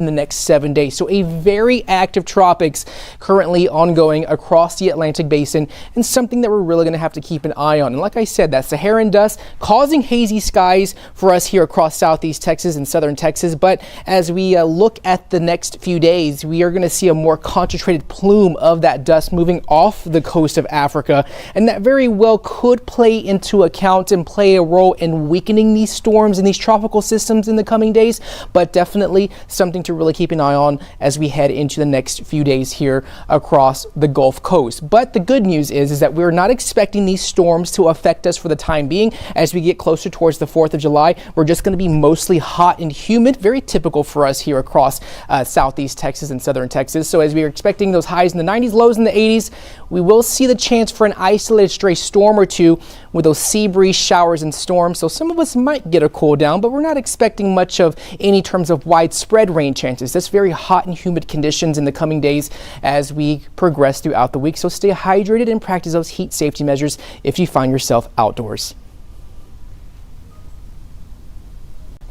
in the next 7 days. So a very active tropics currently ongoing across the Atlantic basin, and something that we're really going to have to keep an eye on. And like I said, that Saharan dust causing hazy skies for us here across southeast Texas and southern Texas. But as we look at the next few days, we are going to see a more concentrated plume of that dust moving off the coast of Africa, and that very well could play into account and play a role in weakening these storms and these tropical systems in the coming days. But definitely something to really keep an eye on as we head into the next few days here across the Gulf Coast. But the good news is that we're not expecting these storms to affect us for the time being. As we get closer towards the 4th of July, we're just going to be mostly hot and humid, very typical for us here across southeast Texas and southern Texas. So as we are expecting those highs in the 90s, lows in the 80s, we will see the chance for an isolated stray storm or two with those sea breeze showers and storms. So some of us might get a cool down, but we're not expecting much of any terms of widespread rain chances. That's very hot and humid conditions in the coming days as we progress throughout the week. So stay hydrated and practice those heat safety measures if you find yourself outdoors.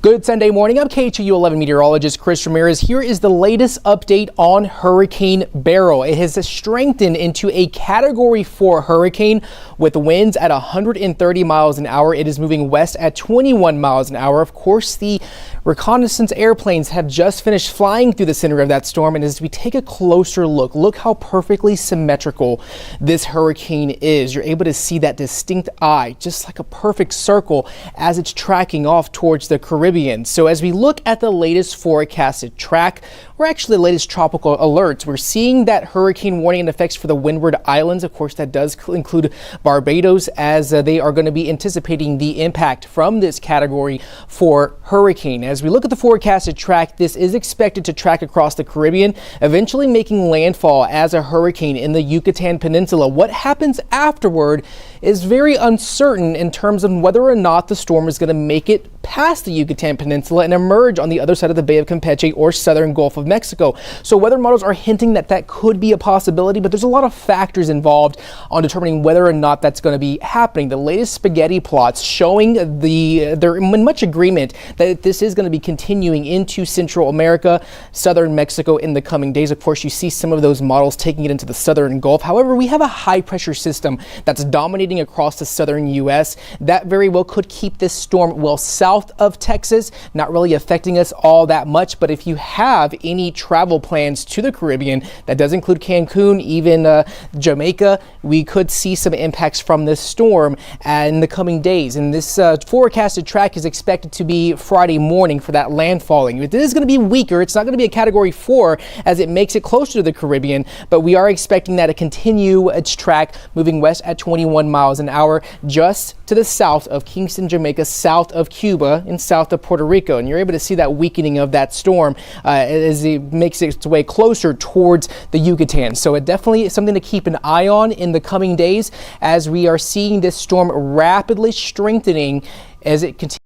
Good Sunday morning. I'm KHU 11 meteorologist Chris Ramirez. Here is the latest update on Hurricane Beryl. It has strengthened into a Category 4 hurricane with winds at 130 miles an hour. It is moving west at 21 miles an hour. Of course, the reconnaissance airplanes have just finished flying through the center of that storm. And as we take a closer look how perfectly symmetrical this hurricane is. You're able to see that distinct eye, just like a perfect circle as it's tracking off towards the Caribbean. So as we look at the latest forecasted track, or actually the latest tropical alerts, we're seeing that hurricane warning and effects for the Windward Islands. Of course, that does include Barbados, as they are going to be anticipating the impact from this Category 4 hurricane. As we look at the forecasted track, this is expected to track across the Caribbean, eventually making landfall as a hurricane in the Yucatan Peninsula. What happens afterward is very uncertain in terms of whether or not the storm is going to make it past the Yucatan Peninsula and emerge on the other side of the Bay of Campeche or southern Gulf of Mexico. So weather models are hinting that that could be a possibility, but there's a lot of factors involved on determining whether or not that's going to be happening. The latest spaghetti plots showing they're in much agreement that this is going to be continuing into Central America, southern Mexico in the coming days. Of course, you see some of those models taking it into the southern Gulf. However, we have a high pressure system that's dominating across the southern U.S. That very well could keep this storm well south of Texas, not really affecting us all that much. But if you have any travel plans to the Caribbean, that does include Cancun, even Jamaica, we could see some impacts from this storm in the coming days. And this forecasted track is expected to be Friday morning for that landfalling. It is going to be weaker. It's not going to be a Category 4 as it makes it closer to the Caribbean, but we are expecting that to continue its track moving west at 21 miles an hour just to the south of Kingston, Jamaica, south of Cuba, and south of Puerto Rico. And you're able to see that weakening of that storm as it makes its way closer towards the Yucatan. So it definitely is something to keep an eye on in the coming days as we are seeing this storm rapidly strengthening as it continues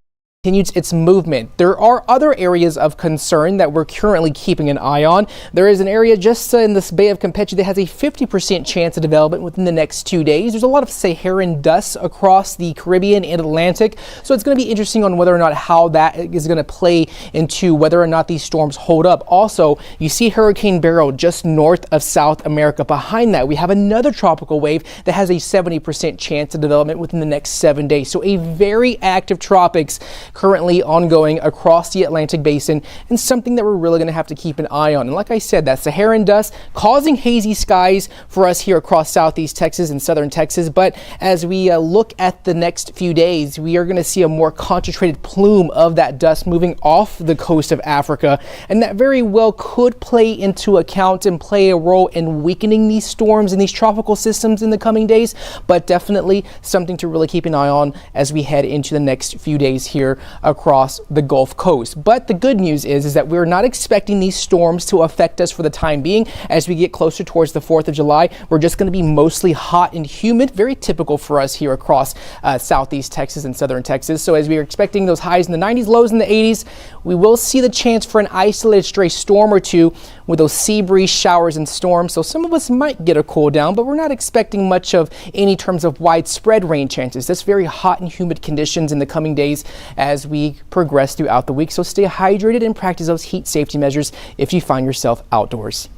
its movement. There are other areas of concern that we're currently keeping an eye on. There is an area just in this Bay of Campeche that has a 50% chance of development within the next 2 days. There's a lot of Saharan dust across the Caribbean and Atlantic, so it's going to be interesting on whether or not how that is going to play into whether or not these storms hold up. Also, you see Hurricane Beryl just north of South America. Behind that, we have another tropical wave that has a 70% chance of development within the next 7 days. So a very active tropics currently ongoing across the Atlantic basin, and something that we're really going to have to keep an eye on. And like I said, that Saharan dust causing hazy skies for us here across southeast Texas and southern Texas. But as we look at the next few days, we are going to see a more concentrated plume of that dust moving off the coast of Africa, and that very well could play into account and play a role in weakening these storms and these tropical systems in the coming days. But definitely something to really keep an eye on as we head into the next few days here across the Gulf Coast. But the good news is that we're not expecting these storms to affect us for the time being. As we get closer towards the 4th of July, we're just going to be mostly hot and humid, very typical for us here across southeast Texas and southern Texas. So as we are expecting those highs in the 90s, lows in the 80s, we will see the chance for an isolated stray storm or two with those sea breeze showers and storms. So some of us might get a cool down, but we're not expecting much of any terms of widespread rain chances. That's very hot and humid conditions in the coming days as as we progress throughout the week. So stay hydrated and practice those heat safety measures if you find yourself outdoors.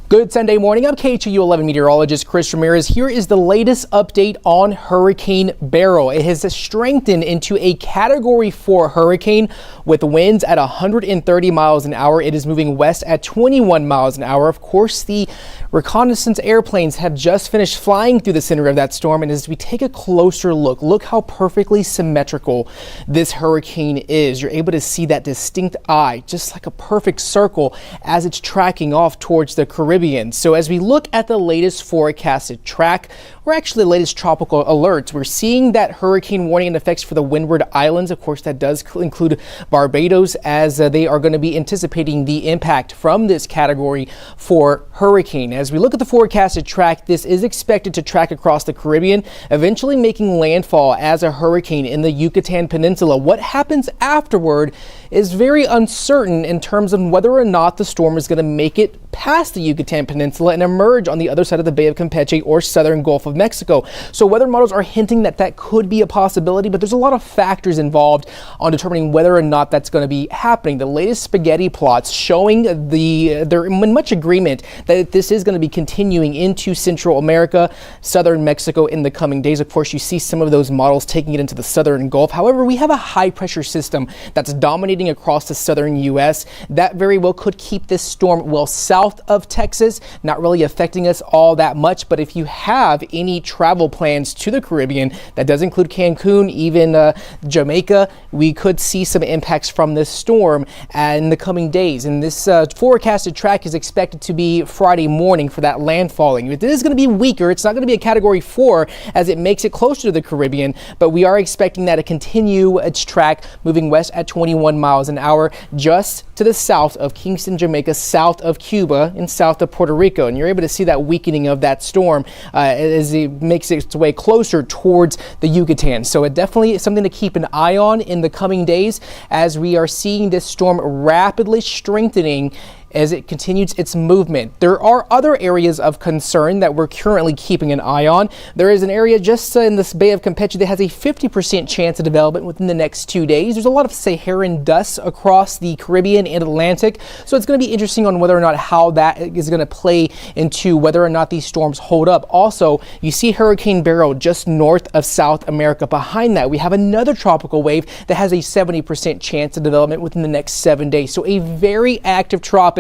Good Sunday morning. I'm KHU 11 meteorologist Chris Ramirez. Here is the latest update on Hurricane Beryl. It has strengthened into a Category 4 hurricane with winds at 130 miles an hour. It is moving west at 21 miles an hour. Of course, the reconnaissance airplanes have just finished flying through the center of that storm. And as we take a closer look how perfectly symmetrical this hurricane is. You're able to see that distinct eye, just like a perfect circle as it's tracking off towards the Caribbean. So as we look at the latest forecasted track, or actually the latest tropical alerts, we're seeing that hurricane warning and effects for the Windward Islands. Of course, that does include Barbados, as they are going to be anticipating the impact from this Category 4 hurricane. As we look at the forecasted track, this is expected to track across the Caribbean, eventually making landfall as a hurricane in the Yucatan Peninsula. What happens afterward is very uncertain in terms of whether or not the storm is going to make it past the Yucatan Peninsula and emerge on the other side of the Bay of Campeche or southern Gulf of Mexico. So weather models are hinting that that could be a possibility, but there's a lot of factors involved on determining whether or not that's going to be happening. The latest spaghetti plots showing they're in much agreement that this is going to be continuing into Central America, southern Mexico in the coming days. Of course, you see some of those models taking it into the southern Gulf. However, we have a high pressure system that's dominating across the southern U.S. That very well could keep this storm well south of Texas, not really affecting us all that much. But if you have any travel plans to the Caribbean, that does include Cancun, even Jamaica, we could see some impacts from this storm in the coming days. And this forecasted track is expected to be Friday morning for that landfalling. It is going to be weaker. It's not going to be a Category 4 as it makes it closer to the Caribbean, but we are expecting that to continue its track moving west at 21 miles an hour just to the south of Kingston, Jamaica, south of Cuba, and south of Puerto Rico. And you're able to see that weakening of that storm as it makes its way closer towards the Yucatan. So it definitely is something to keep an eye on in the coming days as we are seeing this storm rapidly strengthening as it continues its movement. There are other areas of concern that we're currently keeping an eye on. There is an area just in this Bay of Campeche that has a 50% chance of development within the next 2 days. There's a lot of Saharan dust across the Caribbean and Atlantic, so it's going to be interesting on whether or not how that is going to play into whether or not these storms hold up. Also, you see Hurricane Beryl just north of South America. Behind that, we have another tropical wave that has a 70% chance of development within the next 7 days. So a very active tropics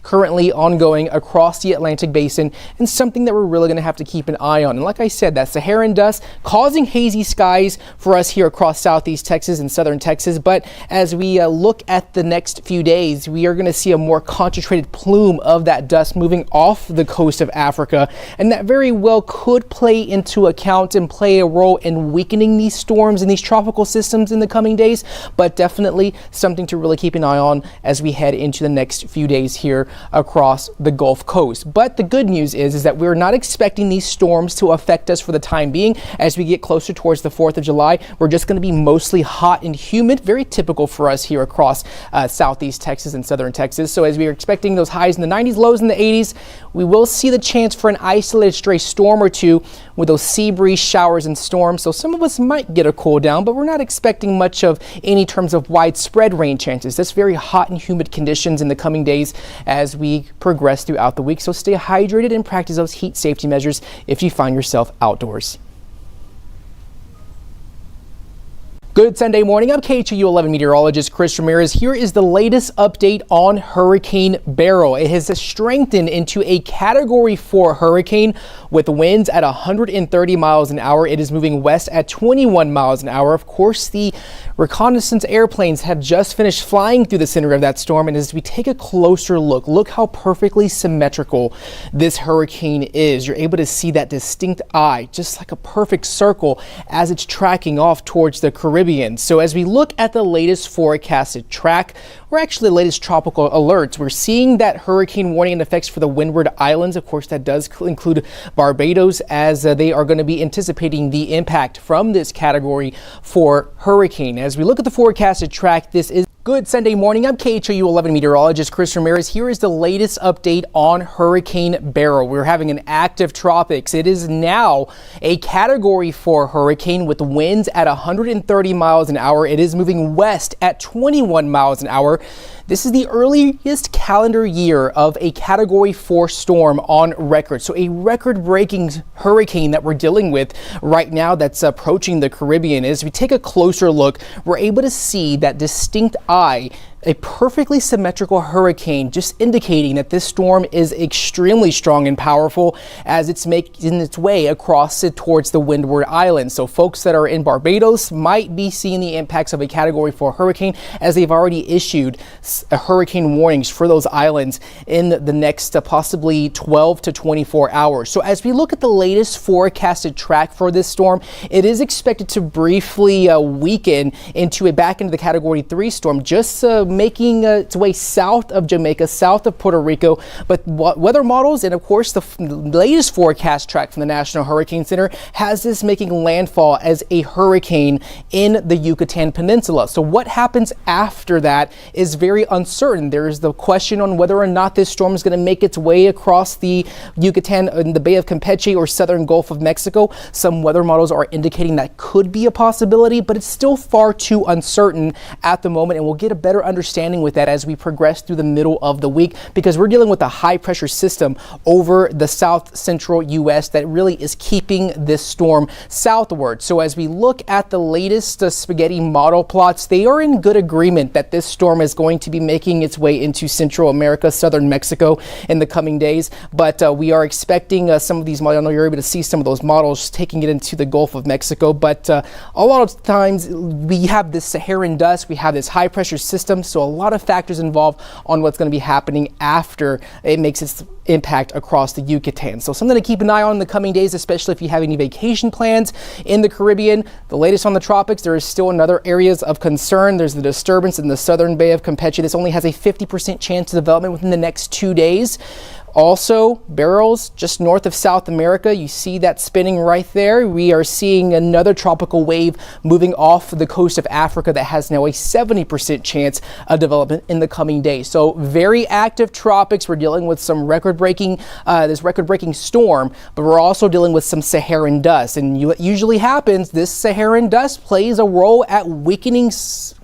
currently ongoing across the Atlantic basin, and something that we're really going to have to keep an eye on. And like I said, that Saharan dust causing hazy skies for us here across southeast Texas and southern Texas. But as we look at the next few days, we are going to see a more concentrated plume of that dust moving off the coast of Africa, and that very well could play into account and play a role in weakening these storms and these tropical systems in the coming days. But definitely something to really keep an eye on as we head into the next few days here across the Gulf Coast. But the good news is that we're not expecting these storms to affect us for the time being. As we get closer towards the 4th of July, we're just going to be mostly hot and humid, very typical for us here across southeast Texas and southern Texas. So as we are expecting those highs in the 90s, lows in the 80s, we will see the chance for an isolated stray storm or two with those sea breeze showers and storms. So some of us might get a cool down, but we're not expecting much of any terms of widespread rain chances. That's very hot and humid conditions in the coming days as we progress throughout the week. So stay hydrated and practice those heat safety measures if you find yourself outdoors. Good Sunday morning. I'm KHU 11 meteorologist Chris Ramirez. Here is the latest update on Hurricane Beryl. It has strengthened into a Category 4 hurricane with winds at 130 miles an hour. It is moving west at 21 miles an hour. Of course, the reconnaissance airplanes have just finished flying through the center of that storm. And as we take a closer look how perfectly symmetrical this hurricane is. You're able to see that distinct eye, just like a perfect circle as it's tracking off towards the Caribbean. So as we look at the latest forecasted track, or actually the latest tropical alerts, we're seeing that hurricane warning and effects for the Windward Islands. Of course, that does include Barbados, as they are going to be anticipating the impact from this Category 4 hurricane. As we look at the forecasted track, this is Good Sunday morning. I'm KHOU 11 meteorologist Chris Ramirez. Here is the latest update on Hurricane Beryl. We're having an active tropics. It is now a Category 4 hurricane with winds at 130 miles an hour. It is moving west at 21 miles an hour. This is the earliest calendar year of a Category 4 storm on record. So a record-breaking hurricane that we're dealing with right now that's approaching the Caribbean. As we take a closer look, we're able to see that distinct eye, a perfectly symmetrical hurricane, just indicating that this storm is extremely strong and powerful as it's making its way across it towards the Windward Islands. So folks that are in Barbados might be seeing the impacts of a Category 4 hurricane, as they've already issued hurricane warnings for those islands in the next possibly 12 to 24 hours. So as we look at the latest forecasted track for this storm, it is expected to briefly weaken back into the Category 3 storm, just making its way south of Jamaica, south of Puerto Rico. But weather models and of course the latest forecast track from the National Hurricane Center has this making landfall as a hurricane in the Yucatan Peninsula. So what happens after that is very uncertain. There's the question on whether or not this storm is going to make its way across the Yucatan in the Bay of Campeche or southern Gulf of Mexico. Some weather models are indicating that could be a possibility, but it's still far too uncertain at the moment, and we'll get a better understanding with that as we progress through the middle of the week, because we're dealing with a high pressure system over the south central U.S. that really is keeping this storm southward. So as we look at the latest spaghetti model plots, they are in good agreement that this storm is going to be making its way into Central America, southern Mexico in the coming days. But we are expecting some of these models. I know you're able to see some of those models taking it into the Gulf of Mexico, but a lot of times we have this Saharan dust, we have this high pressure system, so a lot of factors involved on what's going to be happening after it makes its impact across the Yucatan. So something to keep an eye on in the coming days, especially if you have any vacation plans in the Caribbean. The latest on the tropics, there is still another areas of concern. There's the disturbance in the southern Bay of Campeche. This only has a 50% chance of development within the next 2 days. Also, Beryl's just north of South America. You see that spinning right there. We are seeing another tropical wave moving off the coast of Africa that has now a 70% chance of development in the coming days. So very active tropics. We're dealing with some record-breaking storm, but we're also dealing with some Saharan dust. And what usually happens, this Saharan dust plays a role at weakening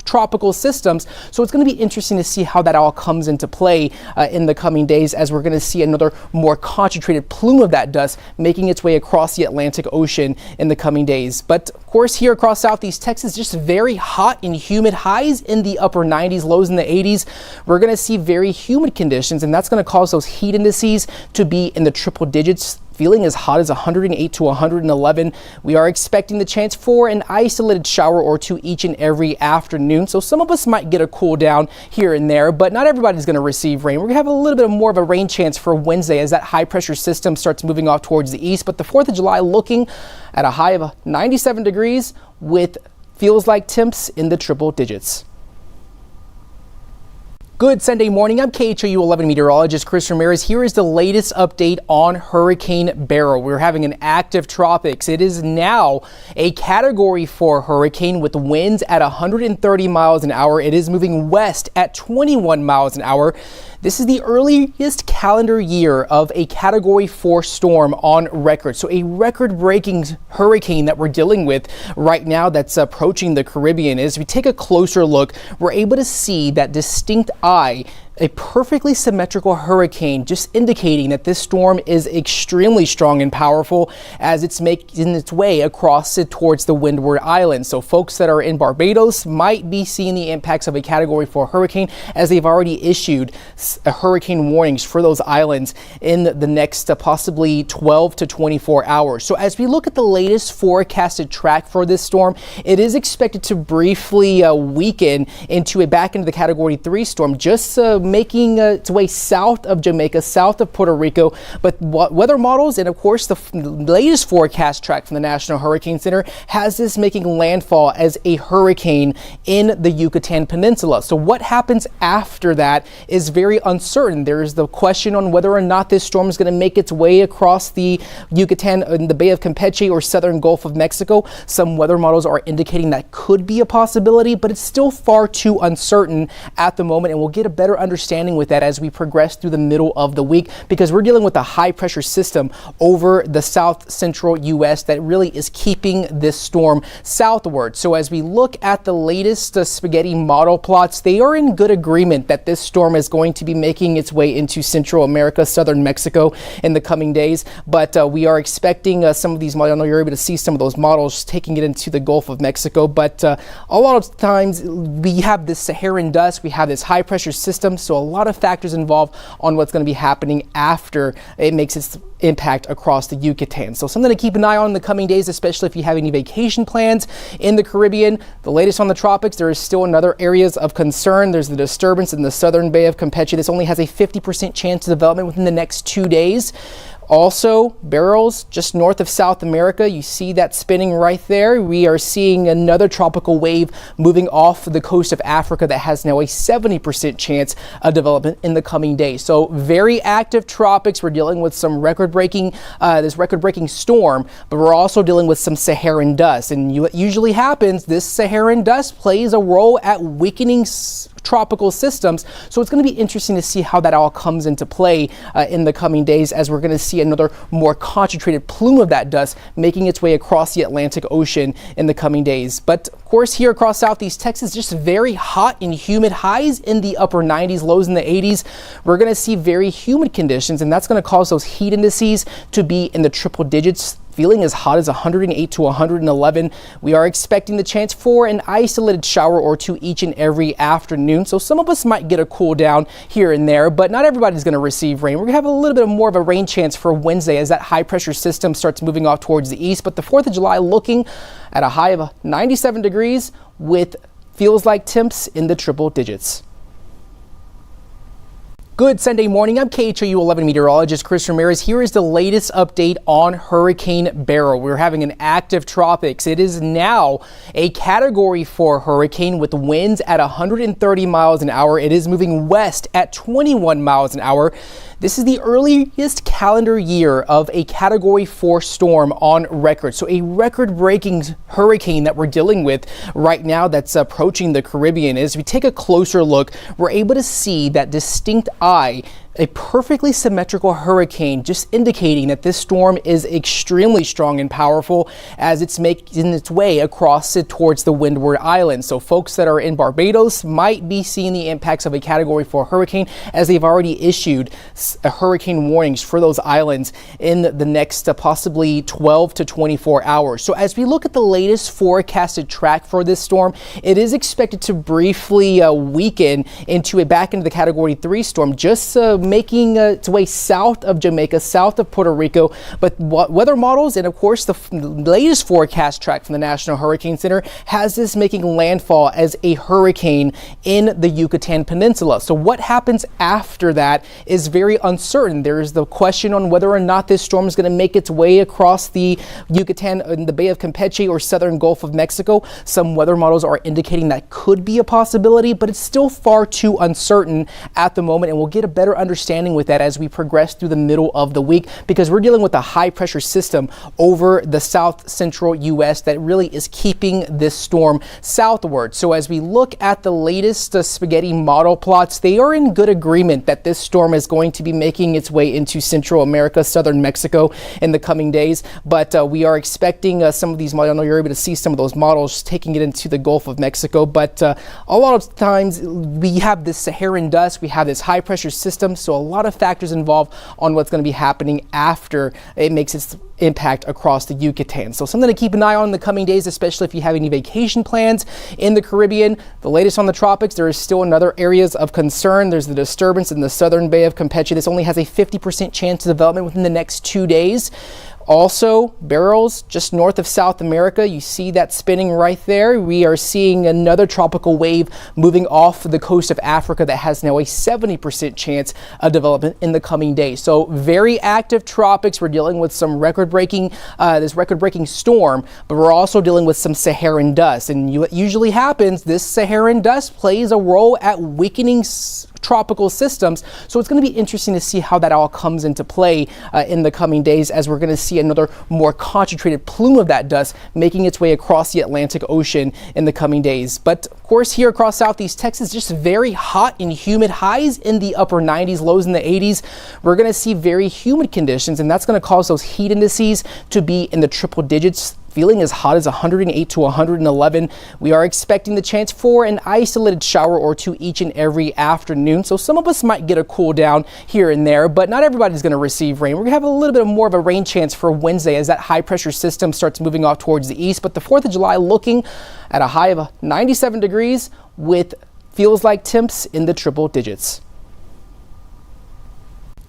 tropical systems. So it's going to be interesting to see how that all comes into play in the coming days, as we're going to see another more concentrated plume of that dust making its way across the Atlantic Ocean in the coming days. But of course, here across Southeast Texas, just very hot and humid, highs in the upper 90s, lows in the 80s. We're going to see very humid conditions, and that's going to cause those heat indices to be in the triple digits, feeling as hot as 108 to 111. We are expecting the chance for an isolated shower or two each and every afternoon. So some of us might get a cool down here and there, but not everybody's going to receive rain. We're going to have a little bit more of a rain chance for Wednesday as that high pressure system starts moving off towards the east. But the 4th of July looking at a high of 97 degrees with feels like temps in the triple digits. Good Sunday morning. I'm KHOU 11 meteorologist Chris Ramirez. Here is the latest update on Hurricane Beryl. We're having an active tropics. It is now a Category 4 hurricane with winds at 130 miles an hour. It is moving west at 21 miles an hour. This is the earliest calendar year of a Category 4 storm on record. So a record-breaking hurricane that we're dealing with right now that's approaching the Caribbean. As we take a closer look, we're able to see that distinct eye, a perfectly symmetrical hurricane, just indicating that this storm is extremely strong and powerful as it's making its way across it towards the Windward Islands. So folks that are in Barbados might be seeing the impacts of a Category 4 hurricane, as they've already issued hurricane warnings for those islands in the next possibly 12 to 24 hours. So as we look at the latest forecasted track for this storm, it is expected to briefly weaken back into the Category 3 storm, just making its way south of Jamaica, south of Puerto Rico. But weather models and, of course, the latest forecast track from the National Hurricane Center has this making landfall as a hurricane in the Yucatan Peninsula. So what happens after that is very uncertain. There's the question on whether or not this storm is going to make its way across the Yucatan in the Bay of Campeche or southern Gulf of Mexico. Some weather models are indicating that could be a possibility, but it's still far too uncertain at the moment, and we'll get a better understanding with that as we progress through the middle of the week, because we're dealing with a high pressure system over the south central U.S. that really is keeping this storm southward. So as we look at the latest spaghetti model plots, they are in good agreement that this storm is going to be making its way into Central America, southern Mexico in the coming days. But we are expecting some of these models. I know you're able to see some of those models taking it into the Gulf of Mexico, but a lot of times we have this Saharan dust, we have this high pressure system, so a lot of factors involved on what's going to be happening after it makes its impact across the Yucatan. So something to keep an eye on in the coming days, especially if you have any vacation plans in the Caribbean. The latest on the tropics, there is still another areas of concern. There's the disturbance in the southern Bay of Campeche. This only has a 50% chance of development within the next 2 days. Also, Beryl's just north of South America. You see that spinning right there. We are seeing another tropical wave moving off the coast of Africa that has now a 70% chance of development in the coming days. So very active tropics. We're dealing with some record-breaking storm, but we're also dealing with some Saharan dust. And what usually happens, this Saharan dust plays a role at weakening tropical systems. So it's going to be interesting to see how that all comes into play in the coming days, as we're going to see another more concentrated plume of that dust making its way across the Atlantic Ocean in the coming days. But of course, here across Southeast Texas, just very hot and humid, highs in the upper 90s, lows in the 80s. We're going to see very humid conditions, and that's going to cause those heat indices to be in the triple digits, feeling as hot as 108 to 111. We are expecting the chance for an isolated shower or two each and every afternoon. So some of us might get a cool down here and there, but not everybody's going to receive rain. We're going to have a little bit more of a rain chance for Wednesday as that high pressure system starts moving off towards the east. But the 4th of July looking at a high of 97 degrees with feels like temps in the triple digits. Good Sunday morning. I'm KHOU 11 meteorologist Chris Ramirez. Here is the latest update on Hurricane Beryl. We're having an active tropics. It is now a Category 4 hurricane with winds at 130 miles an hour. It is moving west at 21 miles an hour. This is the earliest calendar year of a Category 4 storm on record. So a record-breaking hurricane that we're dealing with right now that's approaching the Caribbean. As we take a closer look, we're able to see that distinct eye, a perfectly symmetrical hurricane, just indicating that this storm is extremely strong and powerful as it's making its way across it towards the Windward Islands. So folks that are in Barbados might be seeing the impacts of a Category 4 hurricane, as they've already issued hurricane warnings for those islands in the next possibly 12 to 24 hours. So as we look at the latest forecasted track for this storm, it is expected to briefly weaken back into the Category 3 storm, just making its way south of Jamaica, south of Puerto Rico. But weather models and, of course, the latest forecast track from the National Hurricane Center has this making landfall as a hurricane in the Yucatan Peninsula. So what happens after that is very uncertain. There's the question on whether or not this storm is going to make its way across the Yucatan in the Bay of Campeche or southern Gulf of Mexico. Some weather models are indicating that could be a possibility, but it's still far too uncertain at the moment, and we'll get a better understanding with that as we progress through the middle of the week, because we're dealing with a high pressure system over the south central U.S. that really is keeping this storm southward. So as we look at the latest spaghetti model plots, they are in good agreement that this storm is going to be making its way into Central America, southern Mexico in the coming days. But we are expecting some of these models. I know you're able to see some of those models taking it into the Gulf of Mexico, but a lot of times we have this Saharan dust, we have this high pressure system, so a lot of factors involved on what's going to be happening after it makes its impact across the Yucatan. So something to keep an eye on in the coming days, especially if you have any vacation plans in the Caribbean. The latest on the tropics, there is still another areas of concern. There's the disturbance in the southern Bay of Campeche. This only has a 50% chance of development within the next 2 days. Also, Beryl's just north of South America. You see that spinning right there. We are seeing another tropical wave moving off the coast of Africa that has now a 70% chance of development in the coming days. So very active tropics. We're dealing with some record-breaking storm, but we're also dealing with some Saharan dust. And what usually happens, this Saharan dust plays a role at weakening tropical systems. So it's going to be interesting to see how that all comes into play in the coming days, as we're going to see another more concentrated plume of that dust making its way across the Atlantic Ocean in the coming days. But of course, here across Southeast Texas, just very hot and humid, highs in the upper 90s, lows in the 80s. We're going to see very humid conditions, and that's going to cause those heat indices to be in the triple digits, feeling as hot as 108 to 111. We are expecting the chance for an isolated shower or two each and every afternoon. So some of us might get a cool down here and there, but not everybody's going to receive rain. We're going to have a little bit more of a rain chance for Wednesday as that high pressure system starts moving off towards the east. But the 4th of July looking at a high of 97 degrees with feels like temps in the triple digits.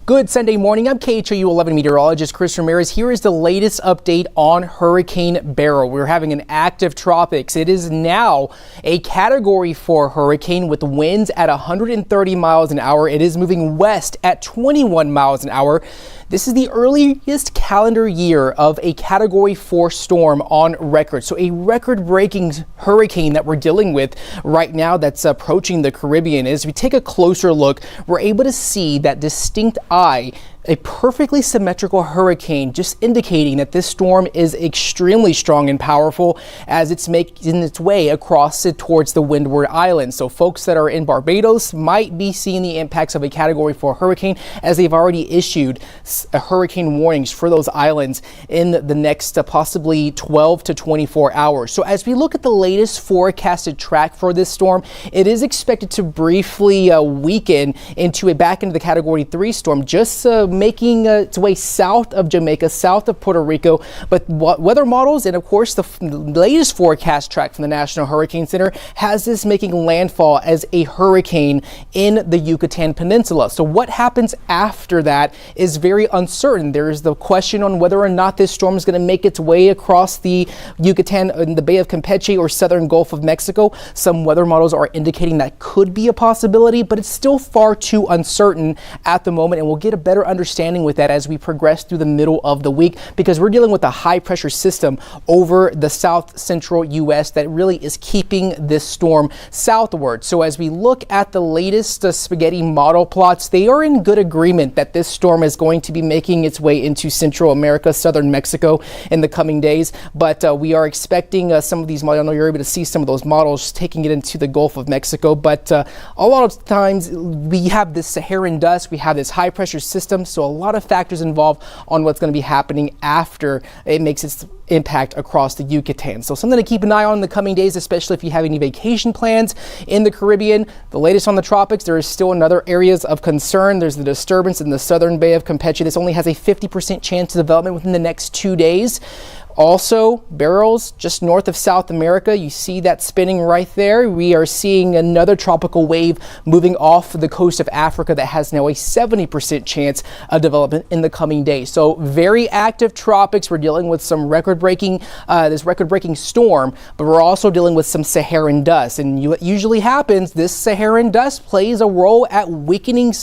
Good Sunday morning. I'm KHOU 11 meteorologist Chris Ramirez. Here is the latest update on Hurricane Beryl. We're having an active tropics. It is now a Category 4 hurricane with winds at 130 miles an hour. It is moving west at 21 miles an hour. This is the earliest calendar year of a Category 4 storm on record. So a record-breaking hurricane that we're dealing with right now that's approaching the Caribbean. As we take a closer look, we're able to see that distinct eye, a perfectly symmetrical hurricane, just indicating that this storm is extremely strong and powerful as it's making its way across it towards the Windward Islands. So folks that are in Barbados might be seeing the impacts of a Category 4 hurricane, as they've already issued hurricane warnings for those islands in the next possibly 12 to 24 hours. So as we look at the latest forecasted track for this storm, it is expected to briefly weaken back into the Category 3 storm, just making its way south of Jamaica, south of Puerto Rico. But weather models and of course the latest forecast track from the National Hurricane Center has this making landfall as a hurricane in the Yucatan Peninsula. So what happens after that is very uncertain. There's the question on whether or not this storm is going to make its way across the Yucatan in the Bay of Campeche or southern Gulf of Mexico. Some weather models are indicating that could be a possibility, but it's still far too uncertain at the moment, and we'll get a better understanding with that as we progress through the middle of the week, because we're dealing with a high pressure system over the south central U.S. that really is keeping this storm southward. So as we look at the latest spaghetti model plots, they are in good agreement that this storm is going to be making its way into Central America, southern Mexico in the coming days. But we are expecting some of these models. I know you're able to see some of those models taking it into the Gulf of Mexico, but a lot of times we have this Saharan dust, we have this high pressure system, so a lot of factors involved on what's going to be happening after it makes its impact across the Yucatan. So something to keep an eye on in the coming days, especially if you have any vacation plans in the Caribbean. The latest on the tropics, there is still another areas of concern. There's the disturbance in the southern Bay of Campeche. This only has a 50% chance of development within the next 2 days. Also, Beryl's just north of South America. You see that spinning right there. We are seeing another tropical wave moving off the coast of Africa that has now a 70% chance of development in the coming days. So very active tropics. We're dealing with some record-breaking storm, but we're also dealing with some Saharan dust. And what usually happens, this Saharan dust plays a role at weakening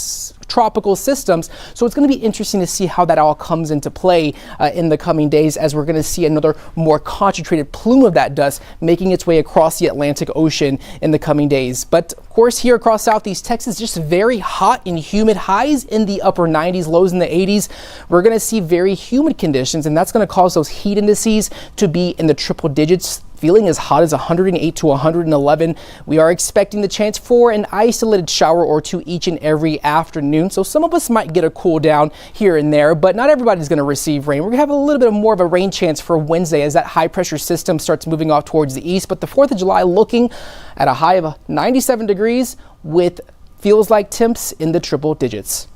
tropical systems. So it's going to be interesting to see how that all comes into play in the coming days, as we're going to see another more concentrated plume of that dust making its way across the Atlantic Ocean in the coming days. But of course, here across Southeast Texas, just very hot and humid, highs in the upper 90s, lows in the 80s. We're going to see very humid conditions, and that's going to cause those heat indices to be in the triple digits, feeling as hot as 108 to 111. We are expecting the chance for an isolated shower or two each and every afternoon. So some of us might get a cool down here and there, but not everybody's going to receive rain. We're going to have a little bit more of a rain chance for Wednesday as that high pressure system starts moving off towards the east. But the 4th of July looking at a high of 97 degrees with feels like temps in the triple digits.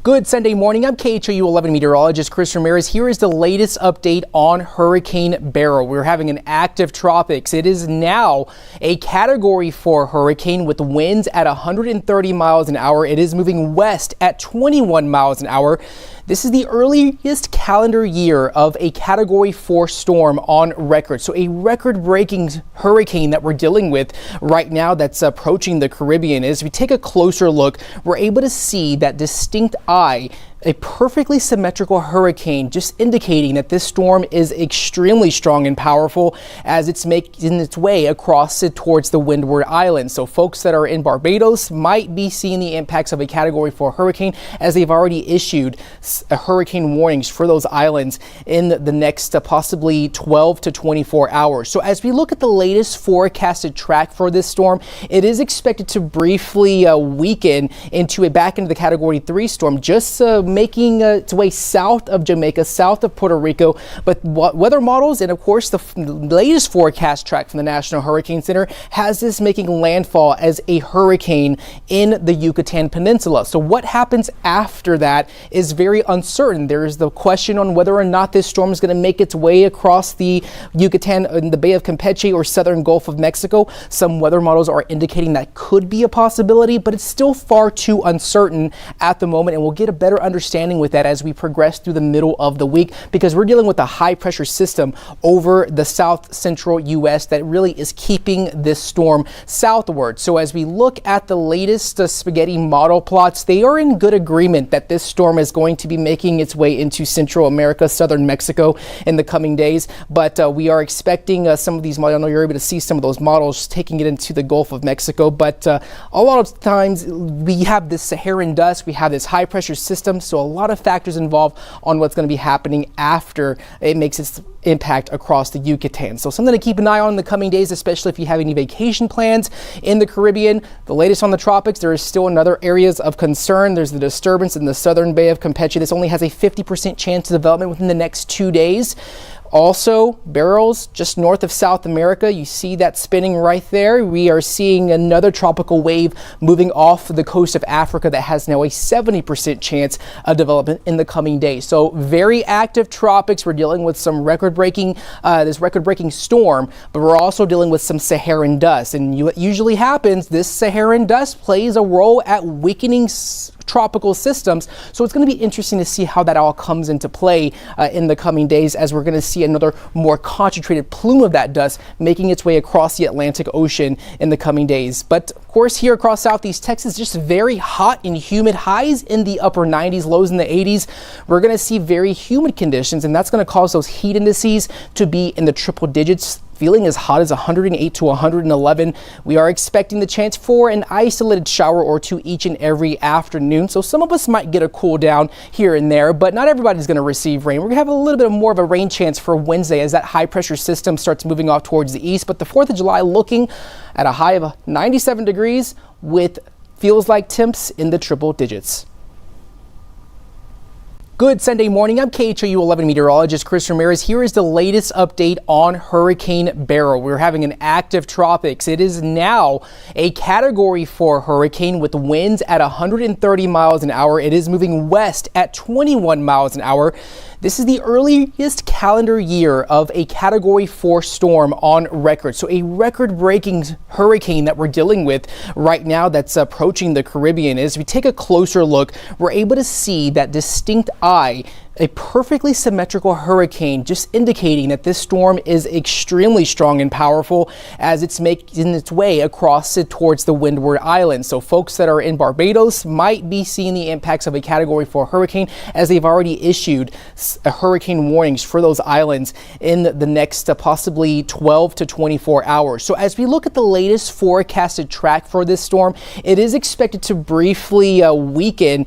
Good Sunday morning. I'm KHOU 11 meteorologist Chris Ramirez. Here is the latest update on Hurricane Beryl. We're having an active tropics. It is now a Category 4 hurricane with winds at 130 miles an hour. It is moving west at 21 miles an hour. This is the earliest calendar year of a Category 4 storm on record. So a record-breaking hurricane that we're dealing with right now that's approaching the Caribbean. As we take a closer look, we're able to see that distinct eye, a perfectly symmetrical hurricane, just indicating that this storm is extremely strong and powerful as it's making its way across it towards the Windward Islands. So folks that are in Barbados might be seeing the impacts of a Category 4 hurricane, as they've already issued hurricane warnings for those islands in the next possibly 12 to 24 hours. So as we look at the latest forecasted track for this storm, it is expected to briefly weaken back into the Category 3 storm, just making its way south of Jamaica, south of Puerto Rico. But weather models and of course the latest forecast track from the National Hurricane Center has this making landfall as a hurricane in the Yucatan Peninsula. So what happens after that is very uncertain. There's the question on whether or not this storm is going to make its way across the Yucatan in the Bay of Campeche or southern Gulf of Mexico. Some weather models are indicating that could be a possibility, but it's still far too uncertain at the moment, and we'll get a better understanding with that as we progress through the middle of the week, because we're dealing with a high pressure system over the south central U.S. that really is keeping this storm southward. So as we look at the latest spaghetti model plots, they are in good agreement that this storm is going to be making its way into Central America, southern Mexico in the coming days. But we are expecting some of these models. I know you're able to see some of those models taking it into the Gulf of Mexico, but a lot of times we have this Saharan dust, we have this high pressure system. So a lot of factors involved on what's going to be happening after it makes its impact across the Yucatan. So something to keep an eye on in the coming days, especially if you have any vacation plans in the Caribbean. The latest on the tropics, there is still another areas of concern. There's the disturbance in the southern Bay of Campeche. This only has a 50% chance of development within the next 2 days. Also, Beryl's just north of South America. You see that spinning right there. We are seeing another tropical wave moving off the coast of Africa that has now a 70% chance of development in the coming days. So very active tropics. We're dealing with some record-breaking storm, but we're also dealing with some Saharan dust. And what usually happens, this Saharan dust plays a role at weakening tropical systems. So it's going to be interesting to see how that all comes into play in the coming days, as we're going to see another more concentrated plume of that dust making its way across the Atlantic Ocean in the coming days. But of course, here across Southeast Texas, just very hot and humid, highs in the upper 90s, lows in the 80s. We're going to see very humid conditions, and that's going to cause those heat indices to be in the triple digits, feeling as hot as 108 to 111. We are expecting the chance for an isolated shower or two each and every afternoon. So some of us might get a cool down here and there, but not everybody's going to receive rain. We're going to have a little bit more of a rain chance for Wednesday as that high pressure system starts moving off towards the east. But the 4th of July looking at a high of 97 degrees with feels like temps in the triple digits. Good Sunday morning. I'm KHOU 11 meteorologist Chris Ramirez. Here is the latest update on Hurricane Beryl. We're having an active tropics. It is now a Category 4 hurricane with winds at 130 miles an hour. It is moving west at 21 miles an hour. This is the earliest calendar year of a Category 4 storm on record. So a record-breaking hurricane that we're dealing with right now that's approaching the Caribbean. As we take a closer look, we're able to see that distinct eye, a perfectly symmetrical hurricane, just indicating that this storm is extremely strong and powerful as it's making its way across it towards the Windward Islands. So folks that are in Barbados might be seeing the impacts of a Category 4 hurricane, as they've already issued hurricane warnings for those islands in the next possibly 12 to 24 hours. So as we look at the latest forecasted track for this storm, it is expected to briefly weaken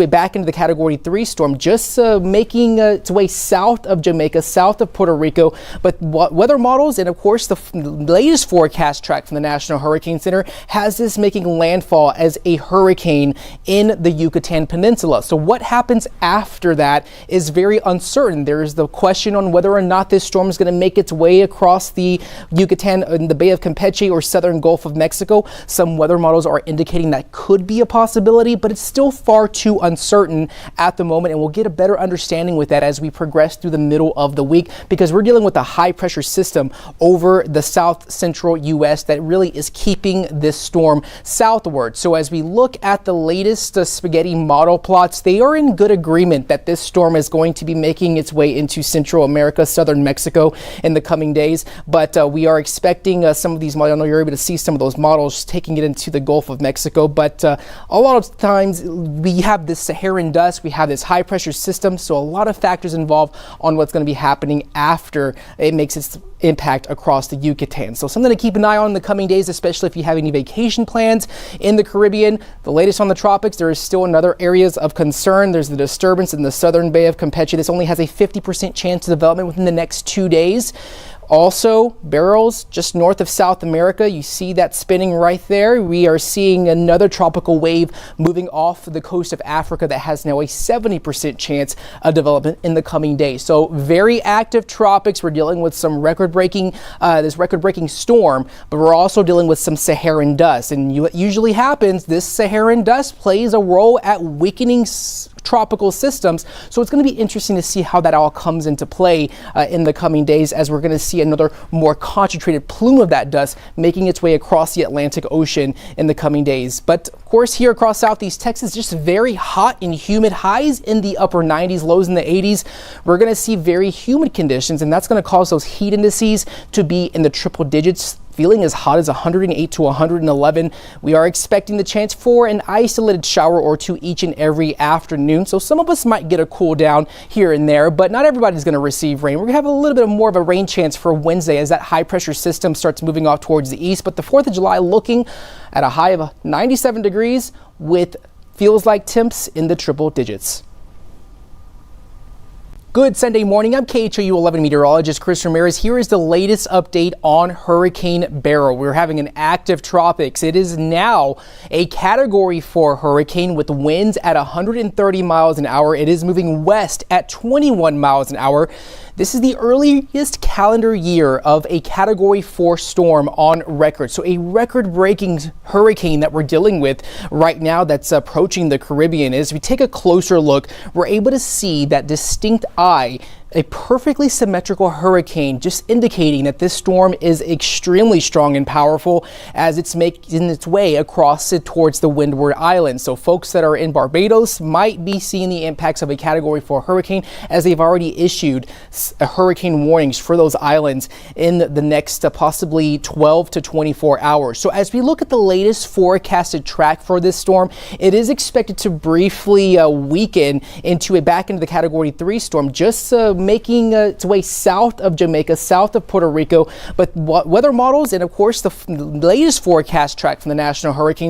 back into the Category 3 storm, just making its way south of Jamaica, south of Puerto Rico. But weather models and, of course, the latest forecast track from the National Hurricane Center has this making landfall as a hurricane in the Yucatan Peninsula. So what happens after that is very uncertain. There's the question on whether or not this storm is going to make its way across the Yucatan in the Bay of Campeche or southern Gulf of Mexico. Some weather models are indicating that could be a possibility, but it's still far too uncertain at the moment, and we'll get a better understanding with that as we progress through the middle of the week, because we're dealing with a high pressure system over the south central U.S. that really is keeping this storm southward. So as we look at the latest spaghetti model plots, they are in good agreement that this storm is going to be making its way into Central America, southern Mexico in the coming days. But we are expecting some of these models. I know you're able to see some of those models taking it into the Gulf of Mexico, but a lot of times we have this Saharan dust, we have this high pressure system, so a lot of factors involved on what's going to be happening after it makes its impact across the Yucatan. So something to keep an eye on in the coming days, especially if you have any vacation plans in the Caribbean. The latest on the tropics, there is still another areas of concern. There's the disturbance in the southern Bay of Campeche. This only has a 50% chance of development within the next 2 days. Also, Beryl's just north of South America. You see that spinning right there. We are seeing another tropical wave moving off the coast of Africa that has now a 70% chance of development in the coming days. So very active tropics. We're dealing with some record-breaking storm, but we're also dealing with some Saharan dust. And what usually happens, this Saharan dust plays a role at weakening tropical systems. So it's going to be interesting to see how that all comes into play in the coming days, as we're going to see another more concentrated plume of that dust making its way across the Atlantic Ocean in the coming days. But of course, here across Southeast Texas, just very hot and humid, highs in the upper 90s, lows in the 80s. We're going to see very humid conditions, and that's going to cause those heat indices to be in the triple digits, feeling as hot as 108 to 111. We are expecting the chance for an isolated shower or two each and every afternoon. So some of us might get a cool down here and there, but not everybody's going to receive rain. We're going to have a little bit more of a rain chance for Wednesday as that high pressure system starts moving off towards the east. But the 4th of July looking at a high of 97 degrees with feels like temps in the triple digits. Good Sunday morning. I'm KHOU 11 meteorologist Chris Ramirez. Here is the latest update on Hurricane Beryl. We're having an active tropics. It is now a Category 4 hurricane with winds at 130 miles an hour. It is moving west at 21 miles an hour. This is the earliest calendar year of a Category 4 storm on record. So a record-breaking hurricane that we're dealing with right now that's approaching the Caribbean. As we take a closer look, we're able to see that distinct eye, a perfectly symmetrical hurricane, just indicating that this storm is extremely strong and powerful as it's making its way across it towards the Windward Islands. So folks that are in Barbados might be seeing the impacts of a Category 4 hurricane, as they've already issued hurricane warnings for those islands in the next possibly 12 to 24 hours. So as we look at the latest forecasted track for this storm, it is expected to briefly weaken back into the Category 3 storm, just making its way south of Jamaica, south of Puerto Rico. But weather models and, of course, the latest forecast track from the National Hurricane Center